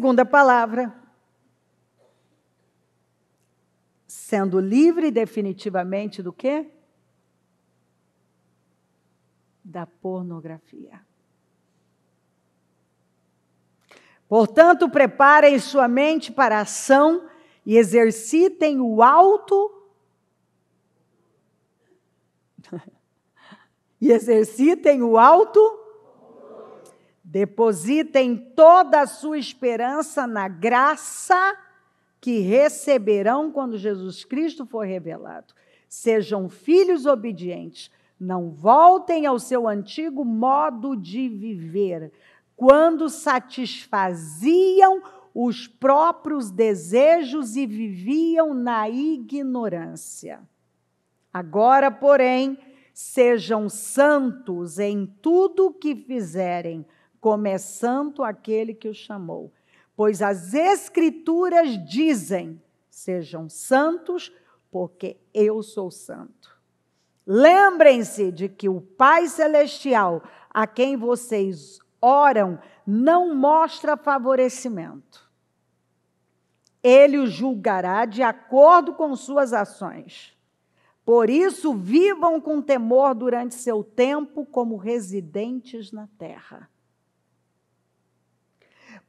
segunda palavra, sendo livre definitivamente do quê? Da pornografia. Portanto, preparem sua mente para a ação e exercitem o depositem toda a sua esperança na graça que receberão quando Jesus Cristo for revelado. Sejam filhos obedientes, não voltem ao seu antigo modo de viver, quando satisfaziam os próprios desejos e viviam na ignorância. Agora, porém, sejam santos em tudo o que fizerem, como é santo aquele que os chamou. Pois as Escrituras dizem, sejam santos, porque eu sou santo. Lembrem-se de que o Pai Celestial, a quem vocês oram, não mostra favorecimento. Ele os julgará de acordo com suas ações. Por isso, vivam com temor durante seu tempo como residentes na terra.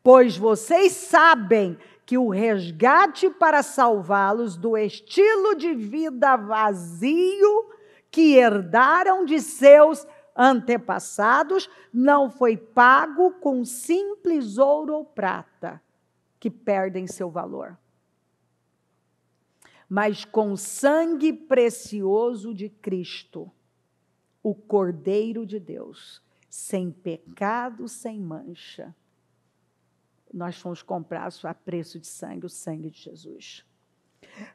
Pois vocês sabem que o resgate para salvá-los do estilo de vida vazio que herdaram de seus antepassados não foi pago com simples ouro ou prata, que perdem seu valor, mas com o sangue precioso de Cristo, o Cordeiro de Deus, sem pecado, sem mancha. Nós fomos comprados a preço de sangue, o sangue de Jesus.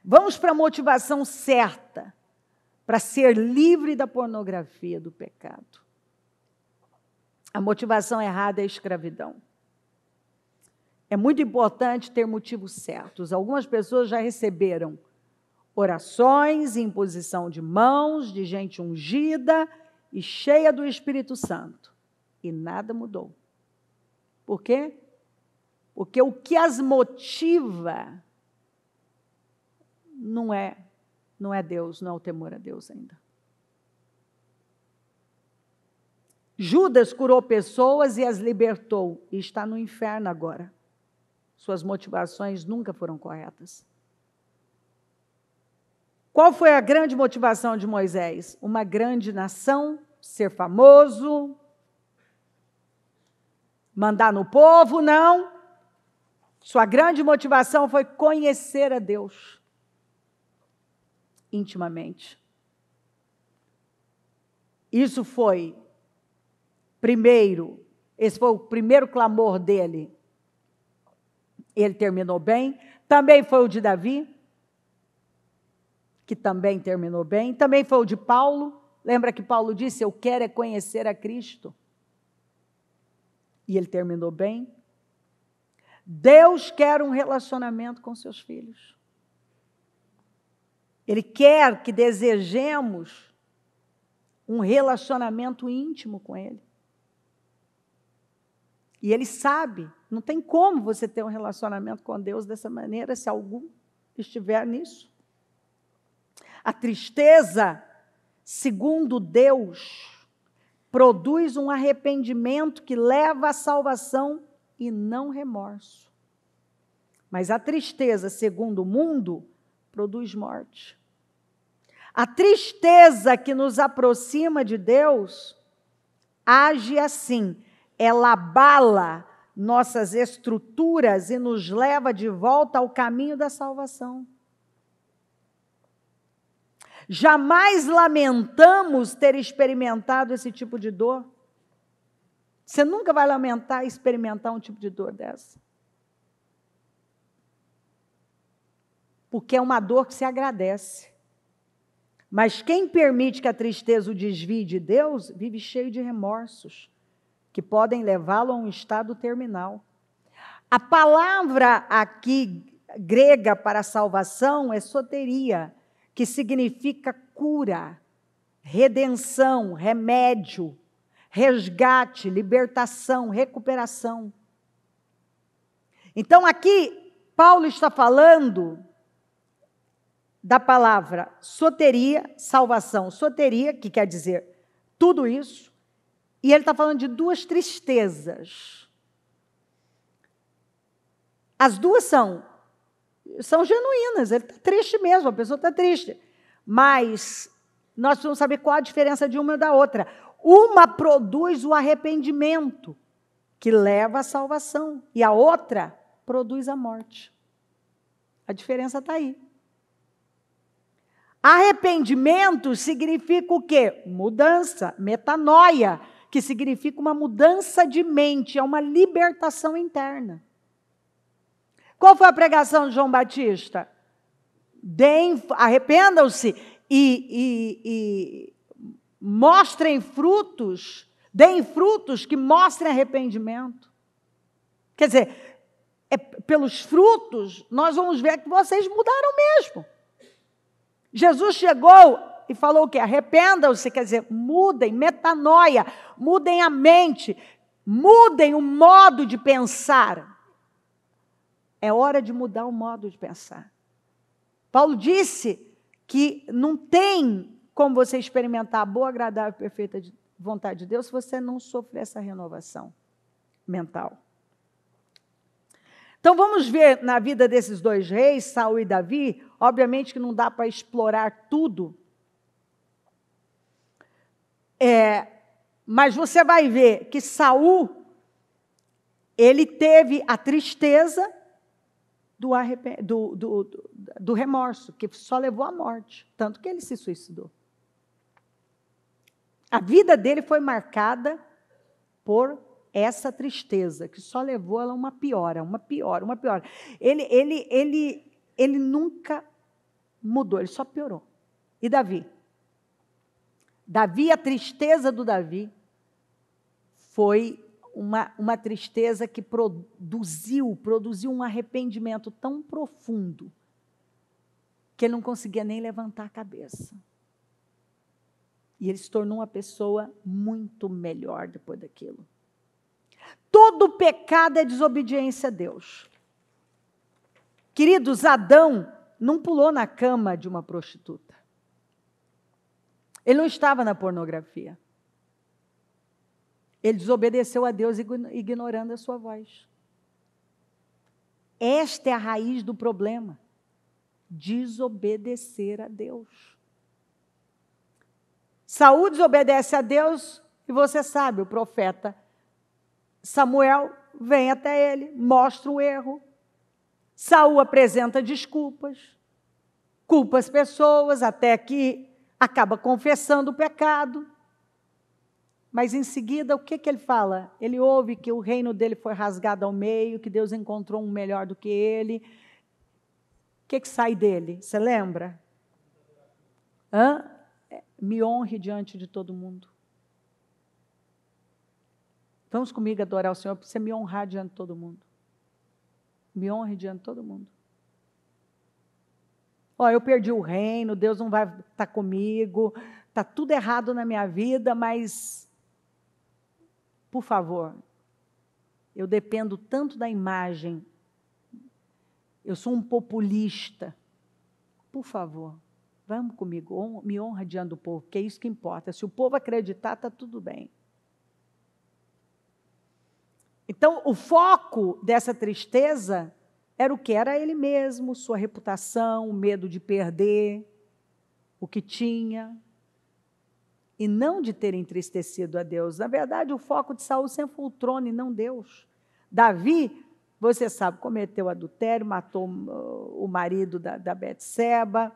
Vamos para a motivação certa para ser livre da pornografia, do pecado. A motivação errada é a escravidão. É muito importante ter motivos certos. Algumas pessoas já receberam orações, imposição de mãos, de gente ungida e cheia do Espírito Santo. E nada mudou. Por quê? Porque o que as motiva não é Deus, não é o temor a Deus ainda. Judas curou pessoas e as libertou, e está no inferno agora. Suas motivações nunca foram corretas. Qual foi a grande motivação de Moisés? Uma grande nação, ser famoso, mandar no povo? Não. Sua grande motivação foi conhecer a Deus intimamente. Isso foi primeiro, esse foi o primeiro clamor dele. Ele terminou bem. Também foi o de Davi, que também terminou bem. Também foi o de Paulo. Lembra que Paulo disse, eu quero é conhecer a Cristo. E ele terminou bem. Deus quer um relacionamento com seus filhos. Ele quer que desejemos um relacionamento íntimo com Ele. E Ele sabe, não tem como você ter um relacionamento com Deus dessa maneira, se algum estiver nisso. A tristeza, segundo Deus, produz um arrependimento que leva à salvação e não remorso. Mas a tristeza, segundo o mundo, produz morte. A tristeza que nos aproxima de Deus age assim, ela abala nossas estruturas e nos leva de volta ao caminho da salvação. Jamais lamentamos ter experimentado esse tipo de dor. Você nunca vai lamentar experimentar um tipo de dor dessa. Porque é uma dor que se agradece. Mas quem permite que a tristeza o desvie de Deus, vive cheio de remorsos, que podem levá-lo a um estado terminal. A palavra aqui, grega para salvação, é soteria, que significa cura, redenção, remédio, resgate, libertação, recuperação. Então, aqui, Paulo está falando da palavra soteria, salvação, soteria, que quer dizer tudo isso, e ele está falando de duas tristezas. As duas são genuínas, ele está triste mesmo, a pessoa está triste. Mas nós precisamos saber qual a diferença de uma e da outra. Uma produz o arrependimento, que leva à salvação, e a outra produz a morte. A diferença está aí. Arrependimento significa o quê? Mudança, metanoia, que significa uma mudança de mente, é uma libertação interna. Qual foi a pregação de João Batista? Arrependam-se e mostrem frutos, deem frutos que mostrem arrependimento. Quer dizer, pelos frutos, nós vamos ver que vocês mudaram mesmo. Jesus chegou e falou o quê? Arrependam-se, quer dizer, mudem, metanoia, mudem a mente, mudem o modo de pensar. É hora de mudar o modo de pensar. Paulo disse que não tem como você experimentar a boa, agradável e perfeita vontade de Deus se você não sofrer essa renovação mental. Então, vamos ver na vida desses dois reis, Saul e Davi. Obviamente que não dá para explorar tudo. Mas você vai ver que Saul, ele teve a tristeza do remorso, que só levou à morte, tanto que ele se suicidou. A vida dele foi marcada por essa tristeza, que só levou ela a uma piora. Ele nunca mudou, ele só piorou. E Davi? A tristeza do Davi foi uma tristeza que produziu um arrependimento tão profundo que ele não conseguia nem levantar a cabeça. E ele se tornou uma pessoa muito melhor depois daquilo. Todo pecado é desobediência a Deus. Queridos, Adão não pulou na cama de uma prostituta. Ele não estava na pornografia. Ele desobedeceu a Deus ignorando a sua voz. Esta é a raiz do problema. Desobedecer a Deus. Saul desobedece a Deus e você sabe, o profeta Samuel vem até ele, mostra o erro. Saul apresenta desculpas, culpa as pessoas, até que acaba confessando o pecado. Mas em seguida, o que ele fala? Ele ouve que o reino dele foi rasgado ao meio, que Deus encontrou um melhor do que ele. O que sai dele? Você lembra? Me honre diante de todo mundo. Vamos comigo adorar o Senhor para você me honrar diante de todo mundo. Me honre diante de todo mundo. Eu perdi o reino, Deus não vai estar comigo, está tudo errado na minha vida, mas, por favor, eu dependo tanto da imagem, eu sou um populista, por favor, vamos comigo, me honra diante do povo, porque é isso que importa. Se o povo acreditar, está tudo bem. Então, o foco dessa tristeza era o que? Era ele mesmo, sua reputação, o medo de perder o que tinha, e não de ter entristecido a Deus. Na verdade, o foco de Saul sempre foi o trono e não Deus. Davi, você sabe, cometeu adultério, matou o marido da Betseba,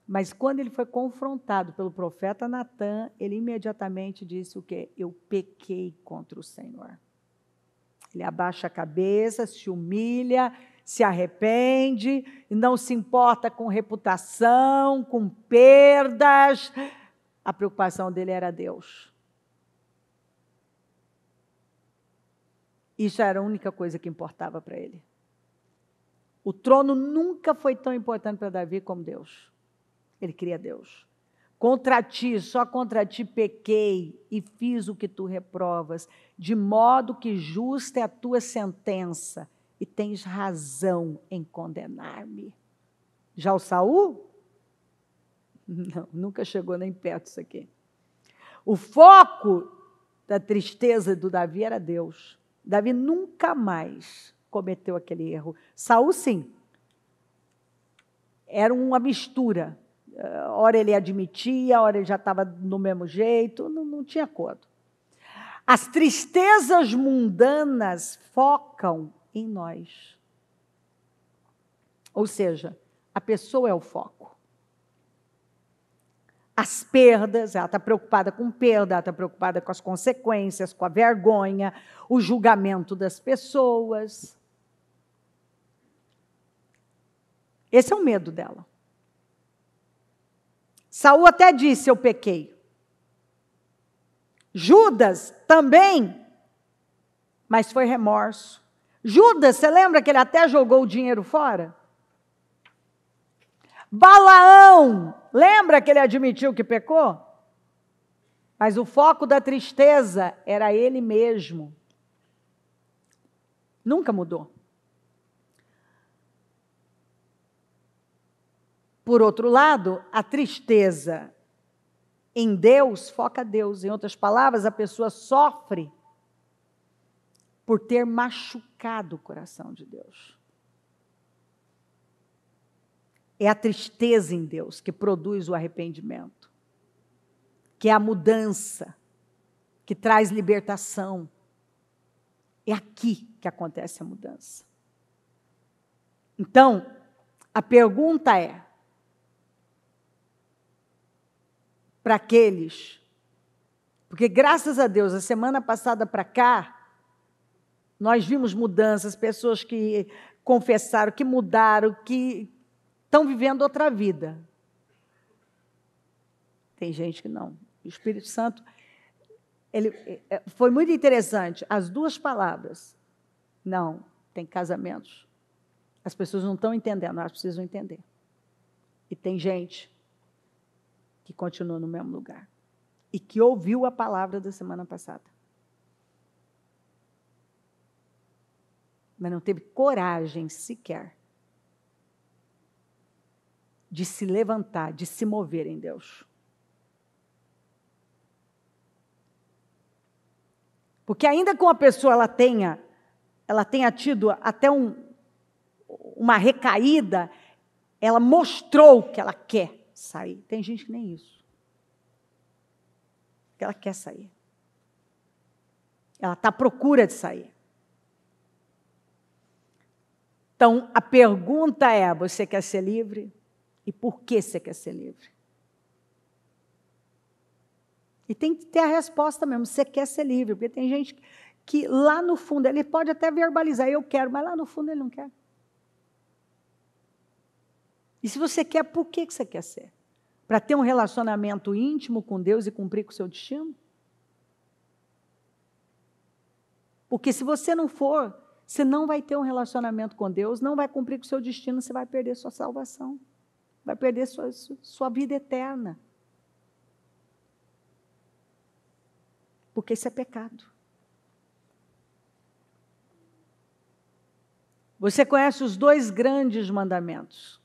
mas quando ele foi confrontado pelo profeta Natã, ele imediatamente disse o quê? Eu pequei contra o Senhor. Ele abaixa a cabeça, se humilha, se arrepende, e não se importa com reputação, com perdas. A preocupação dele era Deus. Isso era a única coisa que importava para ele. O trono nunca foi tão importante para Davi como Deus. Ele queria Deus. Só contra ti pequei e fiz o que tu reprovas, de modo que justa é a tua sentença e tens razão em condenar-me. Já o Saul? Não, nunca chegou nem perto disso aqui. O foco da tristeza do Davi era Deus. Davi nunca mais cometeu aquele erro. Saul, sim. Era uma mistura. Ora ele admitia, ora ele já estava do mesmo jeito, não tinha acordo. As tristezas mundanas focam em nós. Ou seja, a pessoa é o foco. As perdas, ela está preocupada com perda, ela está preocupada com as consequências, com a vergonha, o julgamento das pessoas. Esse é o medo dela. Saul até disse, eu pequei. Judas também, mas foi remorso. Judas, você lembra que ele até jogou o dinheiro fora? Balaão, lembra que ele admitiu que pecou? Mas o foco da tristeza era ele mesmo. Nunca mudou. Por outro lado, a tristeza em Deus foca Deus. Em outras palavras, a pessoa sofre por ter machucado o coração de Deus. É a tristeza em Deus que produz o arrependimento, que é a mudança, que traz libertação. É aqui que acontece a mudança. Então, a pergunta é, para aqueles, porque graças a Deus, a semana passada para cá, nós vimos mudanças, pessoas que confessaram, que mudaram, que estão vivendo outra vida. Tem gente que não. O Espírito Santo, foi muito interessante, as duas palavras. Não, tem casamentos. As pessoas não estão entendendo, elas precisam entender. E tem gente que continua no mesmo lugar. E que ouviu a palavra da semana passada. Mas não teve coragem sequer de se levantar, de se mover em Deus. Porque ainda que uma pessoa ela tenha tido até uma recaída, ela mostrou que ela quer sair. Tem gente que nem isso. Que ela quer sair. Ela está à procura de sair. Então, a pergunta é, você quer ser livre? E por que você quer ser livre? E tem que ter a resposta mesmo, você quer ser livre, porque tem gente que lá no fundo, ele pode até verbalizar, eu quero, mas lá no fundo ele não quer. E se você quer, por que você quer ser? Para ter um relacionamento íntimo com Deus e cumprir com o seu destino? Porque se você não for, você não vai ter um relacionamento com Deus, não vai cumprir com o seu destino, você vai perder sua salvação. Vai perder sua vida eterna. Porque isso é pecado. Você conhece os 2 grandes mandamentos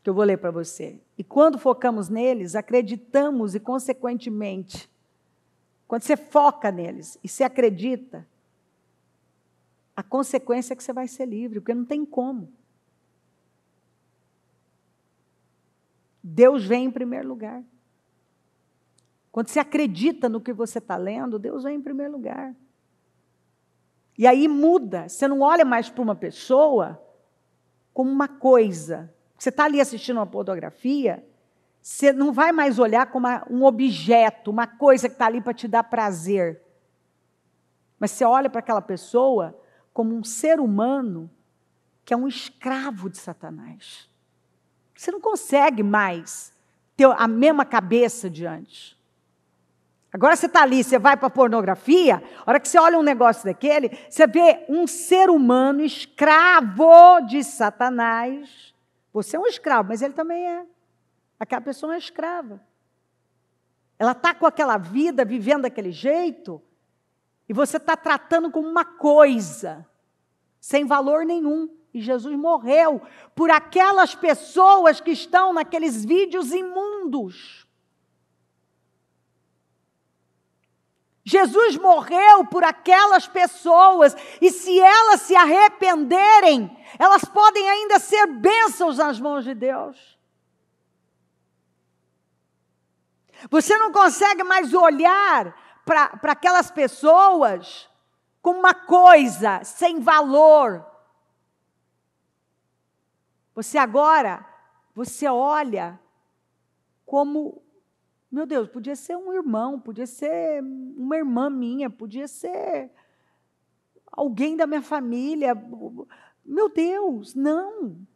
que eu vou ler para você. E quando focamos neles, acreditamos e, consequentemente, quando você foca neles e se acredita, a consequência é que você vai ser livre, porque não tem como. Deus vem em primeiro lugar. Quando você acredita no que você está lendo, Deus vem em primeiro lugar. E aí muda. Você não olha mais para uma pessoa como uma coisa. Você está ali assistindo uma pornografia, você não vai mais olhar como um objeto, uma coisa que está ali para te dar prazer. Mas você olha para aquela pessoa como um ser humano que é um escravo de Satanás. Você não consegue mais ter a mesma cabeça de antes. Agora você está ali, você vai para a pornografia, a hora que você olha um negócio daquele, você vê um ser humano escravo de Satanás. Você é um escravo, mas ele também é. Aquela pessoa é escrava. Ela está com aquela vida, vivendo daquele jeito, E você está tratando como uma coisa, sem valor nenhum. E Jesus morreu por aquelas pessoas que estão naqueles vídeos imundos. Jesus morreu por aquelas pessoas, e se elas se arrependerem, elas podem ainda ser bênçãos nas mãos de Deus. Você não consegue mais olhar para aquelas pessoas como uma coisa sem valor. Você olha como, meu Deus, podia ser um irmão, podia ser uma irmã minha, podia ser alguém da minha família. Meu Deus, não.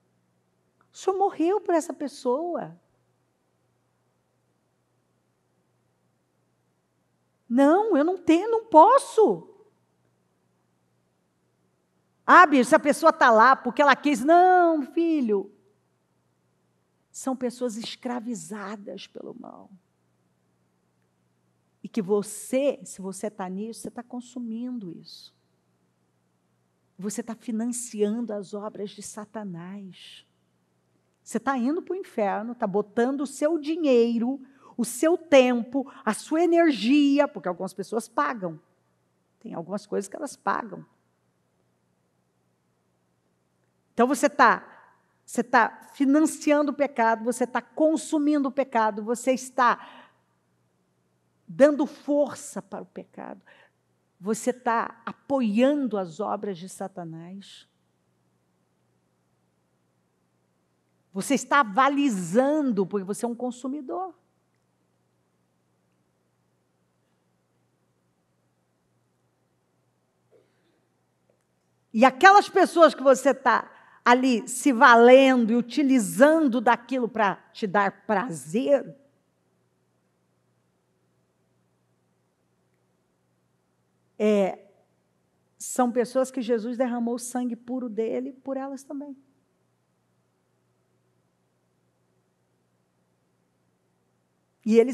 O Senhor morreu por essa pessoa. Não, eu não tenho, não posso. Bicho, se a pessoa está lá porque ela quis. Não, filho. São pessoas escravizadas pelo mal. E que você, se você está nisso, você está consumindo isso. Você está financiando as obras de Satanás. Você está indo para o inferno, está botando o seu dinheiro, o seu tempo, a sua energia, porque algumas pessoas pagam. Tem algumas coisas que elas pagam. Então você está financiando o pecado, você está consumindo o pecado, você está dando força para o pecado. Você está apoiando as obras de Satanás. Você está avalizando, porque você é um consumidor. E aquelas pessoas que você está ali se valendo e utilizando daquilo para te dar prazer, são pessoas que Jesus derramou o sangue puro dele por elas também. E ele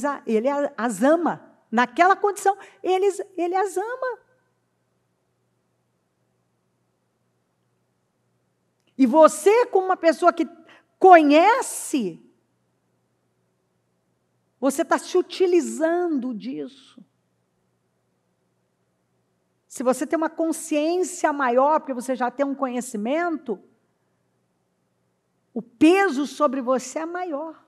as ama. Naquela condição, ele as ama. E você, como uma pessoa que conhece, você está se utilizando disso. Se você tem uma consciência maior, porque você já tem um conhecimento, o peso sobre você é maior.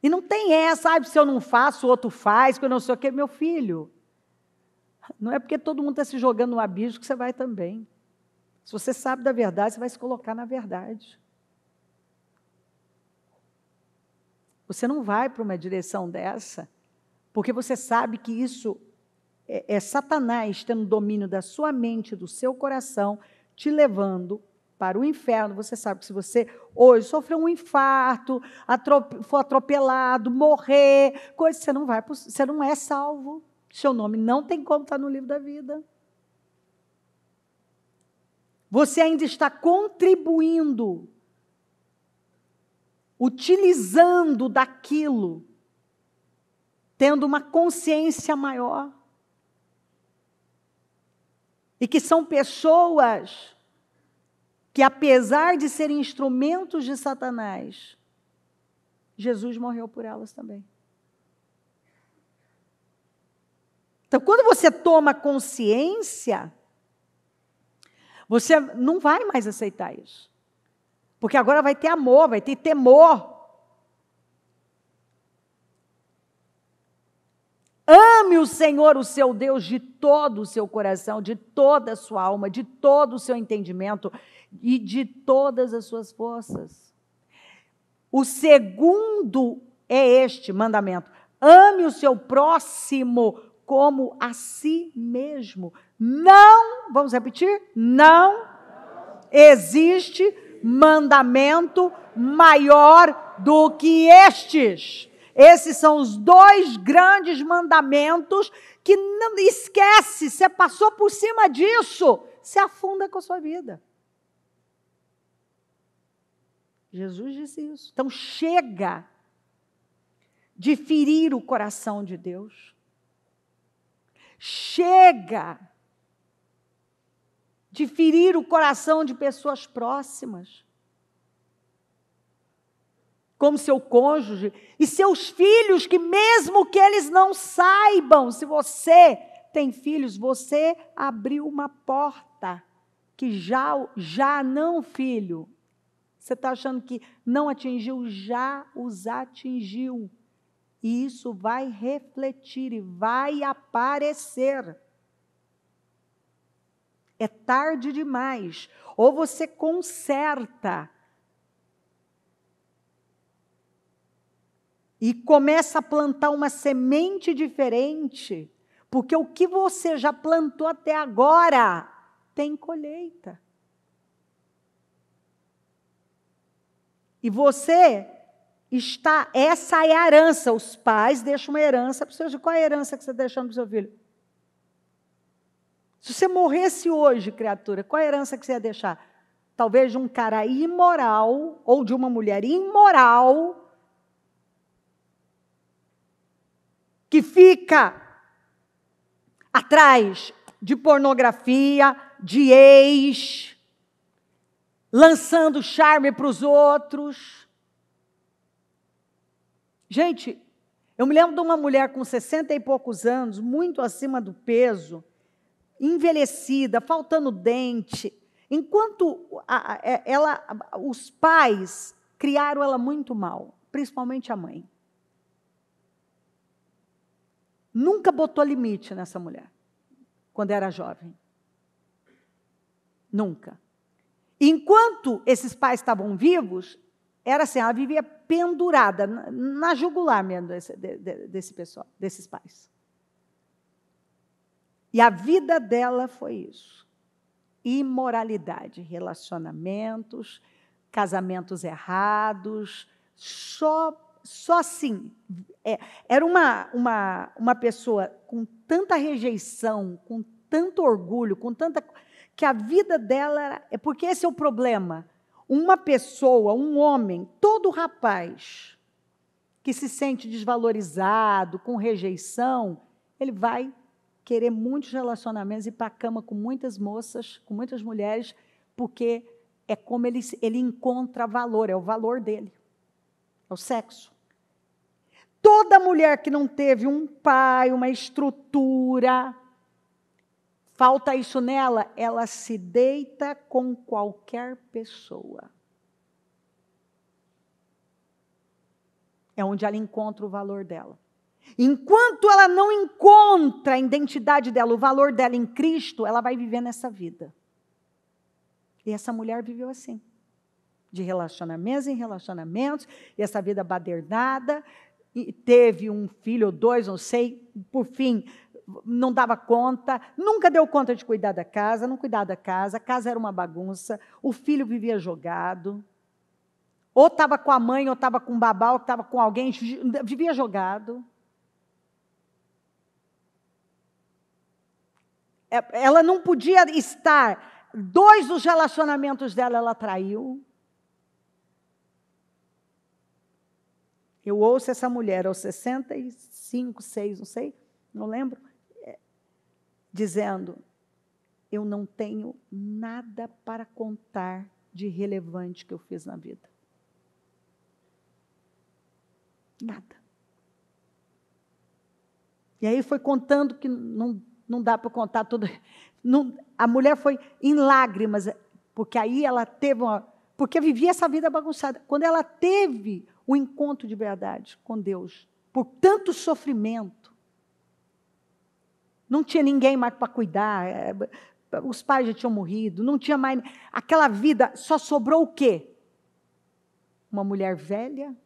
E não tem essa, se eu não faço, o outro faz, que eu não sei o quê. Meu filho, não é porque todo mundo está se jogando no abismo que você vai também. Se você sabe da verdade, você vai se colocar na verdade. Você não vai para uma direção dessa, porque você sabe que isso é Satanás tendo domínio da sua mente, do seu coração, te levando para o inferno. Você sabe que se você hoje sofreu um infarto, for atropelado, morrer, coisa, você não é salvo. Seu nome não tem como estar no livro da vida. Você ainda está contribuindo, utilizando daquilo, tendo uma consciência maior. E que são pessoas que, apesar de serem instrumentos de Satanás, Jesus morreu por elas também. Então, quando você toma consciência, você não vai mais aceitar isso. Porque agora vai ter amor, vai ter temor. Ame o Senhor, o seu Deus, de todo o seu coração, de toda a sua alma, de todo o seu entendimento e de todas as suas forças. O segundo é este mandamento: ame o seu próximo como a si mesmo. Não, vamos repetir? Não existe mandamento maior do que estes. Esses são os dois grandes mandamentos que não esquece, você passou por cima disso, você afunda com a sua vida. Jesus disse isso. Então chega de ferir o coração de Deus. Chega de ferir o coração de pessoas próximas, como seu cônjuge e seus filhos, que mesmo que eles não saibam, se você tem filhos, você abriu uma porta que já não, filho, você está achando que não atingiu, já os atingiu. E isso vai refletir e vai aparecer. É tarde demais. Ou você conserta e começa a plantar uma semente diferente, porque o que você já plantou até agora tem colheita. E você está, essa é a herança. Os pais deixam uma herança para os seus filhos. Qual é a herança que você está deixando para o seu filho? Se você morresse hoje, criatura, qual é a herança que você ia deixar? Talvez de um cara imoral, ou de uma mulher imoral, que fica atrás de pornografia, de ex, lançando charme para os outros. Gente, eu me lembro de uma mulher com 60 e poucos anos, muito acima do peso, envelhecida, faltando dente, enquanto os pais criaram ela muito mal, principalmente a mãe. Nunca botou limite nessa mulher, quando era jovem. Nunca. Enquanto esses pais estavam vivos, era assim, ela vivia pendurada, na jugular mesmo desse pessoal, desses pais. E a vida dela foi isso. Imoralidade, relacionamentos, casamentos errados, só assim. Era uma pessoa com tanta rejeição, com tanto orgulho, com tanta... que a vida dela é porque esse é o problema. Uma pessoa, um homem, todo rapaz que se sente desvalorizado, com rejeição, ele vai querer muitos relacionamentos, ir para a cama com muitas moças, com muitas mulheres, porque é como ele encontra valor, é o valor dele, é o sexo. Toda mulher que não teve um pai, uma estrutura, falta isso nela, ela se deita com qualquer pessoa. É onde ela encontra o valor dela. Enquanto ela não encontra a identidade dela, o valor dela em Cristo, ela vai viver nessa vida. E essa mulher viveu assim, de relacionamentos em relacionamentos, e essa vida badernada, e teve um filho ou dois, não sei, por fim, não dava conta, nunca deu conta de cuidar da casa, não cuidava da casa, a casa era uma bagunça, o filho vivia jogado, ou estava com a mãe, ou estava com o babá, ou estava com alguém, vivia jogado. Ela não podia estar, 2 dos relacionamentos dela ela traiu. Eu ouço essa mulher aos 65, 6, não sei, não lembro, dizendo, eu não tenho nada para contar de relevante que eu fiz na vida. Nada. E aí foi contando que não dá para contar tudo. Não, a mulher foi em lágrimas, porque aí ela teve porque vivia essa vida bagunçada. Quando ela teve o encontro de verdade com Deus, por tanto sofrimento, não tinha ninguém mais para cuidar, os pais já tinham morrido, não tinha mais... Aquela vida, só sobrou o quê? Uma mulher velha,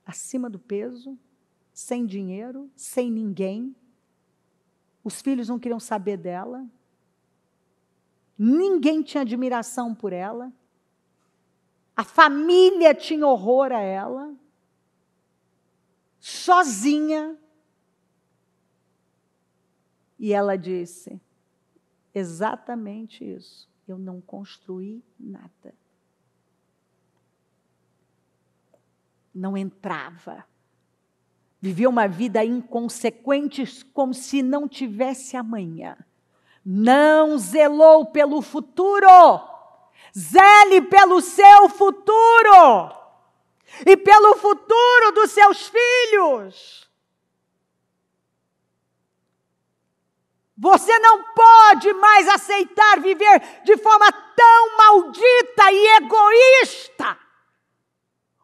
acima do peso, sem dinheiro, sem ninguém. Os filhos não queriam saber dela. Ninguém tinha admiração por ela. A família tinha horror a ela. Sozinha. E ela disse, exatamente isso. Eu não construí nada. Não entrava. Viveu uma vida inconsequente, como se não tivesse amanhã. Não zelou pelo futuro. Zele pelo seu futuro. E pelo futuro dos seus filhos. Você não pode mais aceitar viver de forma tão maldita e egoísta,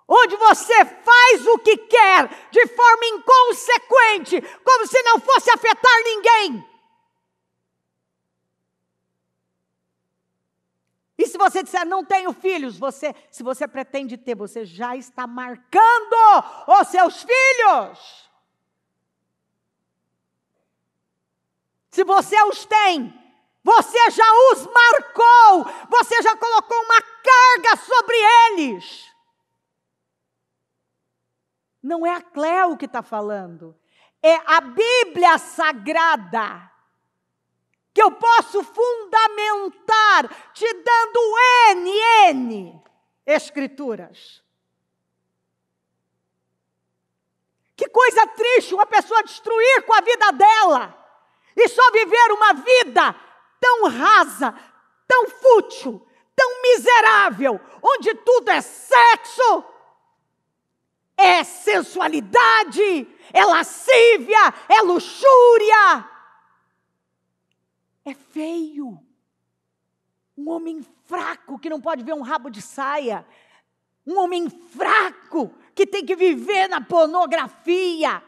onde você faz o que quer de forma inconsequente, como se não fosse afetar ninguém. E se você disser, não tenho filhos, se você pretende ter, você já está marcando os seus filhos. Se você os tem, você já os marcou, você já colocou uma carga sobre eles. Não é a Cleo que está falando, é a Bíblia Sagrada, que eu posso fundamentar, te dando N escrituras. Que coisa triste uma pessoa destruir com a vida dela, e só viver uma vida tão rasa, tão fútil, tão miserável, onde tudo é sexo, é sensualidade, é lascívia, é luxúria. É feio. Um homem fraco que não pode ver um rabo de saia. Um homem fraco que tem que viver na pornografia.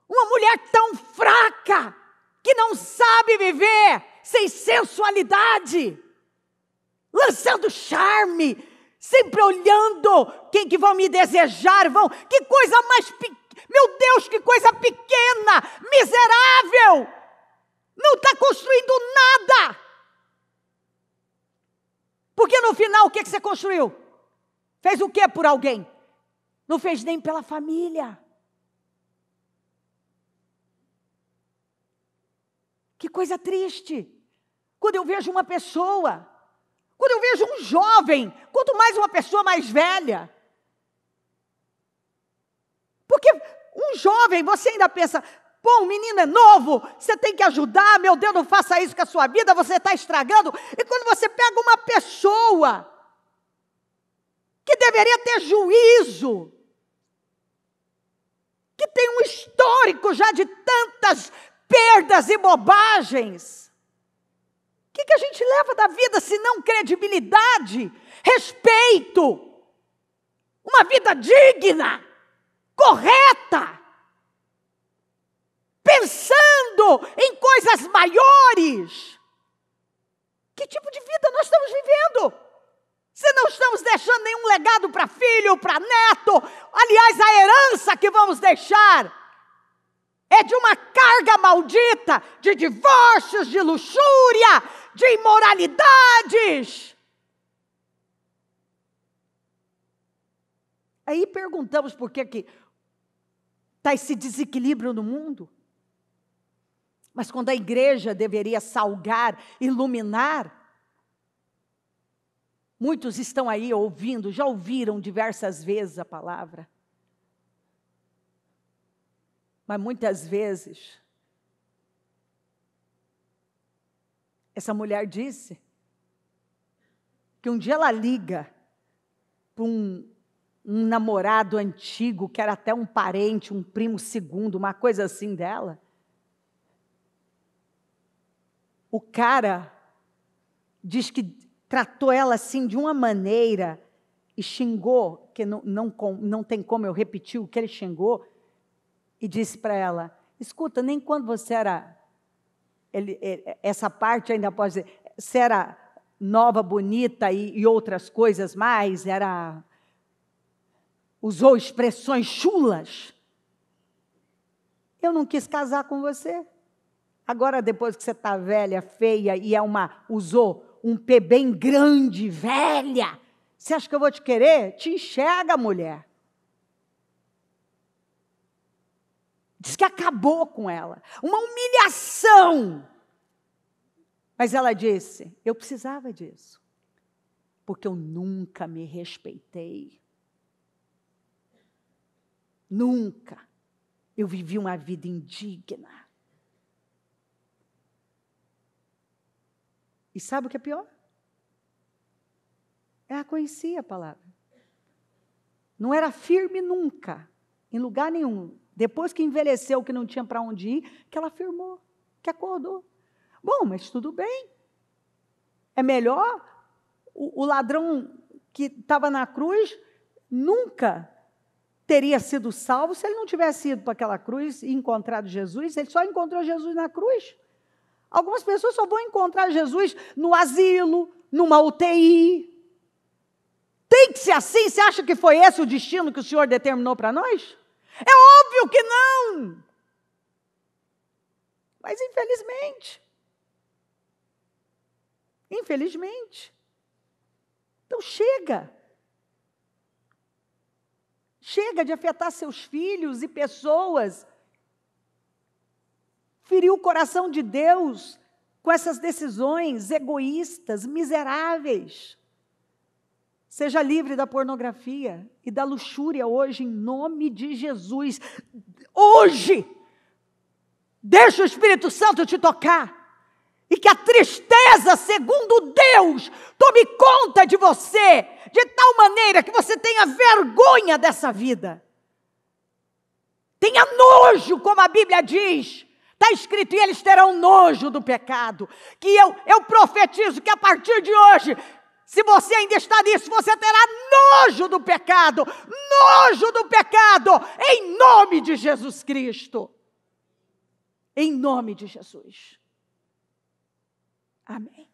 Uma mulher tão fraca que não sabe viver sem sensualidade. Lançando charme, sempre olhando quem que vão me desejar, que coisa mais, meu Deus, que coisa pequena, miserável. Não está construindo nada. Porque no final, o que você construiu? Fez o que por alguém? Não fez nem pela família. Que coisa triste. Quando eu vejo uma pessoa, quando eu vejo um jovem, quanto mais uma pessoa mais velha. Porque um jovem, você ainda pensa, pô, um menino é novo, você tem que ajudar, meu Deus, não faça isso com a sua vida, você está estragando. E quando você pega uma pessoa que deveria ter juízo, que tem um histórico já de tantas perdas e bobagens, o que a gente leva da vida se não credibilidade, respeito, uma vida digna, correta, pensando em coisas maiores? Que tipo de vida nós estamos vivendo? Se não estamos deixando nenhum legado para filho, para neto, aliás, a herança que vamos deixar é de uma carga maldita, de divórcios, de luxúria, de imoralidades. Aí perguntamos por que está esse desequilíbrio no mundo. Mas quando a igreja deveria salgar, iluminar, muitos estão aí ouvindo, já ouviram diversas vezes a palavra. Mas muitas vezes, essa mulher disse que um dia ela liga para um namorado antigo, que era até um parente, um primo segundo, uma coisa assim dela. O cara diz que tratou ela assim de uma maneira e xingou, que não tem como eu repetir o que ele xingou, e disse para ela, escuta, nem quando você era, essa parte ainda pode dizer, você era nova, bonita e outras coisas mais, usou expressões chulas. Eu não quis casar com você. Agora, depois que você está velha, feia e usou um P bem grande, velha, você acha que eu vou te querer? Te enxerga, mulher. Diz que acabou com ela. Uma humilhação. Mas ela disse, eu precisava disso. Porque eu nunca me respeitei. Nunca eu vivi uma vida indigna. E sabe o que é pior? Ela conhecia a palavra. Não era firme nunca, em lugar nenhum. Depois que envelheceu, que não tinha para onde ir, que ela afirmou, que acordou. Bom, mas tudo bem. É melhor o ladrão que estava na cruz nunca teria sido salvo se ele não tivesse ido para aquela cruz e encontrado Jesus. Ele só encontrou Jesus na cruz. Algumas pessoas só vão encontrar Jesus no asilo, numa UTI. Tem que ser assim? Você acha que foi esse o destino que o Senhor determinou para nós? É óbvio que não. Mas infelizmente. Então chega. Chega de afetar seus filhos e pessoas. Ferir o coração de Deus com essas decisões egoístas, miseráveis. Seja livre da pornografia e da luxúria hoje, em nome de Jesus. Hoje, deixa o Espírito Santo te tocar. E que a tristeza, segundo Deus, tome conta de você, de tal maneira que você tenha vergonha dessa vida. Tenha nojo, como a Bíblia diz. Está escrito, e eles terão nojo do pecado. Que eu profetizo que a partir de hoje, se você ainda está nisso, você terá nojo do pecado. Nojo do pecado, em nome de Jesus Cristo. Em nome de Jesus. Amém.